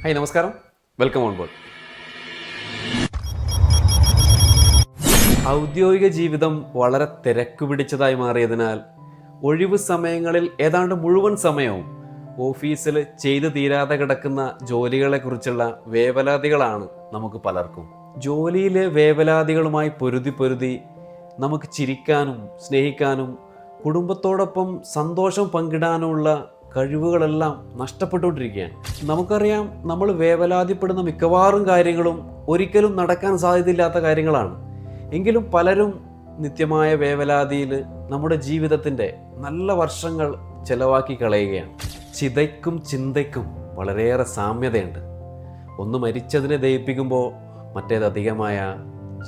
Hi നമസ്കാരം, welcome on board. ഔദ്യോഗിക ജീവിതം വളരെ തിരക്ക് പിടിച്ചതായി മാറിയതിനാൽ ഒഴിവ് സമയങ്ങളിൽ ഏതാണ്ട് മുഴുവൻ സമയവും ഓഫീസിൽ ചെയ്തു തീരാതെ കിടക്കുന്ന ജോലികളെക്കുറിച്ചുള്ള വേവലാതികളാണ് നമുക്ക് പലർക്കും. ജോലിയിലെ വേവലാതികളുമായി പൊരുതി നമുക്ക് ചിരിക്കാനും സ്നേഹിക്കാനും കുടുംബത്തോടൊപ്പം സന്തോഷം പങ്കിടാനുമുള്ള കഴിവുകളെല്ലാം നഷ്ടപ്പെട്ടുകൊണ്ടിരിക്കുകയാണ്. നമുക്കറിയാം, നമ്മൾ വേവലാതിപ്പെടുന്ന മിക്കവാറും കാര്യങ്ങളും ഒരിക്കലും നടക്കാൻ സാധ്യതയില്ലാത്ത കാര്യങ്ങളാണ്. എങ്കിലും പലരും നിത്യമായ വേവലാതിയിൽ നമ്മുടെ ജീവിതത്തിൻ്റെ നല്ല വർഷങ്ങൾ ചെലവാക്കി കളയുകയാണ്. ചിതയ്ക്കും ചിന്തയ്ക്കും വളരെയേറെ സാമ്യതയുണ്ട്. ഒന്ന് മരിച്ചതിനെ ദഹിപ്പിക്കുമ്പോൾ മറ്റേത് അധികമായ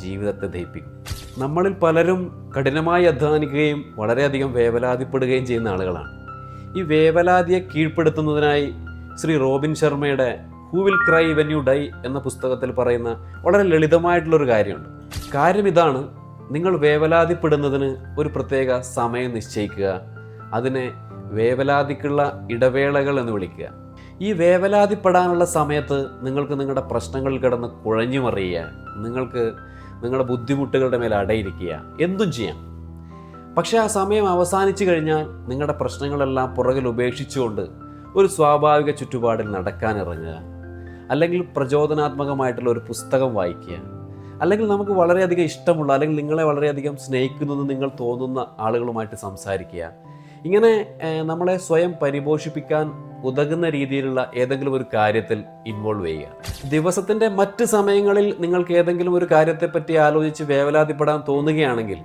ജീവിതത്തെ ദഹിപ്പിക്കും. നമ്മളിൽ പലരും കഠിനമായി അധ്വാനിക്കുകയും വളരെയധികം വേവലാതിപ്പെടുകയും ചെയ്യുന്ന ആളുകളാണ്. ഈ വേവലാതിയെ കീഴ്പ്പെടുത്തുന്നതിനായി ശ്രീ റോബിൻ ശർമ്മയുടെ who will cry when you dye എന്ന പുസ്തകത്തിൽ പറയുന്ന വളരെ ലളിതമായിട്ടുള്ളൊരു കാര്യമുണ്ട്. കാര്യം ഇതാണ്: നിങ്ങൾ വേവലാതിപ്പെടുന്നതിന് ഒരു പ്രത്യേക സമയം നിശ്ചയിക്കുക. അതിനെ വേവലാതിക്കുള്ള ഇടവേളകൾ എന്ന് വിളിക്കുക. ഈ വേവലാതിപ്പെടാനുള്ള സമയത്ത് നിങ്ങൾക്ക് നിങ്ങളുടെ പ്രശ്നങ്ങളിൽ കിടന്ന് കുഴഞ്ഞു മറിയുക, നിങ്ങൾക്ക് നിങ്ങളുടെ ബുദ്ധിമുട്ടുകളുടെ മേൽ അടയിരിക്കുക, എന്തും ചെയ്യാം. പക്ഷേ ആ സമയം അവസാനിച്ചു കഴിഞ്ഞാൽ നിങ്ങളുടെ പ്രശ്നങ്ങളെല്ലാം പുറകിൽ ഉപേക്ഷിച്ചുകൊണ്ട് ഒരു സ്വാഭാവിക ചുറ്റുപാടിൽ നടക്കാനിറങ്ങുക, അല്ലെങ്കിൽ പ്രചോദനാത്മകമായിട്ടുള്ള ഒരു പുസ്തകം വായിക്കുക, അല്ലെങ്കിൽ നമുക്ക് വളരെയധികം ഇഷ്ടമുള്ള അല്ലെങ്കിൽ നിങ്ങളെ വളരെയധികം സ്നേഹിക്കുന്നത് നിങ്ങൾ തോന്നുന്ന ആളുകളുമായിട്ട് സംസാരിക്കുക. ഇങ്ങനെ നമ്മളെ സ്വയം പരിപോഷിപ്പിക്കാൻ ഉതകുന്ന രീതിയിലുള്ള ഏതെങ്കിലും ഒരു കാര്യത്തിൽ ഇൻവോൾവ് ചെയ്യുക. ദിവസത്തിൻ്റെ മറ്റ് സമയങ്ങളിൽ നിങ്ങൾക്ക് ഏതെങ്കിലും ഒരു കാര്യത്തെപ്പറ്റി ആലോചിച്ച് വേവലാതിപ്പെടാൻ തോന്നുകയാണെങ്കിൽ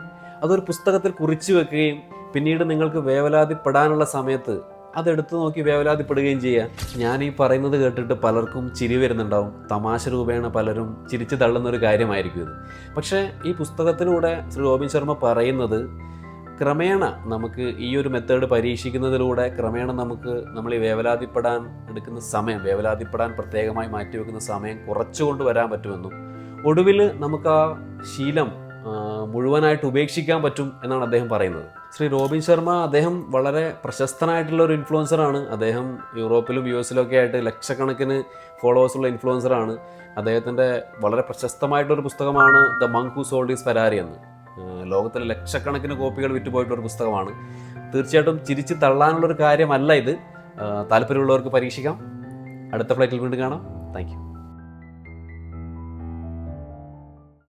അതൊരു പുസ്തകത്തിൽ കുറിച്ചു വെക്കുകയും പിന്നീട് നിങ്ങൾക്ക് വേവലാതിപ്പെടാനുള്ള സമയത്ത് അതെടുത്തു നോക്കി വേവലാതിപ്പെടുകയും ചെയ്യുക. ഞാൻ ഈ പറയുന്നത് കേട്ടിട്ട് പലർക്കും ചിരി വരുന്നുണ്ടാവും. തമാശ രൂപേണ പലരും ചിരിച്ചു തള്ളുന്നൊരു കാര്യമായിരിക്കും ഇത്. പക്ഷേ ഈ പുസ്തകത്തിലൂടെ ശ്രീ റോബിൻ ശർമ്മ പറയുന്നത് ക്രമേണ നമുക്ക് ഈ ഒരു മെത്തേഡ് പരീക്ഷിക്കുന്നതിലൂടെ ക്രമേണ നമ്മൾ ഈ വേവലാതിപ്പെടാൻ എടുക്കുന്ന സമയം, വേവലാതിപ്പെടാൻ പ്രത്യേകമായി മാറ്റിവെക്കുന്ന സമയം കുറച്ചുകൊണ്ട് വരാൻ പറ്റുമെന്നും ഒടുവിൽ നമുക്ക് ആ ശീലം മുഴുവനായിട്ട് ഉപേക്ഷിക്കാൻ പറ്റും എന്നാണ് അദ്ദേഹം പറയുന്നത്. ശ്രീ റോബിൻ ശർമ്മ അദ്ദേഹം വളരെ പ്രശസ്തനായിട്ടുള്ള ഒരു ഇൻഫ്ലുവൻസറാണ്. അദ്ദേഹം യൂറോപ്പിലും US ഒക്കെ ആയിട്ട് ലക്ഷക്കണക്കിന് ഫോളോവേഴ്സുള്ള ഇൻഫ്ലുവൻസറാണ്. അദ്ദേഹത്തിൻ്റെ വളരെ പ്രശസ്തമായിട്ടൊരു പുസ്തകമാണ് the Munk who sold his Ferrari എന്ന്. ലോകത്തിലെ ലക്ഷക്കണക്കിന് കോപ്പികൾ വിറ്റുപോയിട്ടൊരു പുസ്തകമാണ്. തീർച്ചയായിട്ടും ചിരിച്ച് തള്ളാനുള്ളൊരു കാര്യമല്ല ഇത്. താല്പര്യമുള്ളവർക്ക് പരീക്ഷിക്കാം. അടുത്ത ഫ്ലൈറ്റിൽ വീണ്ടും കാണാം. Thank you.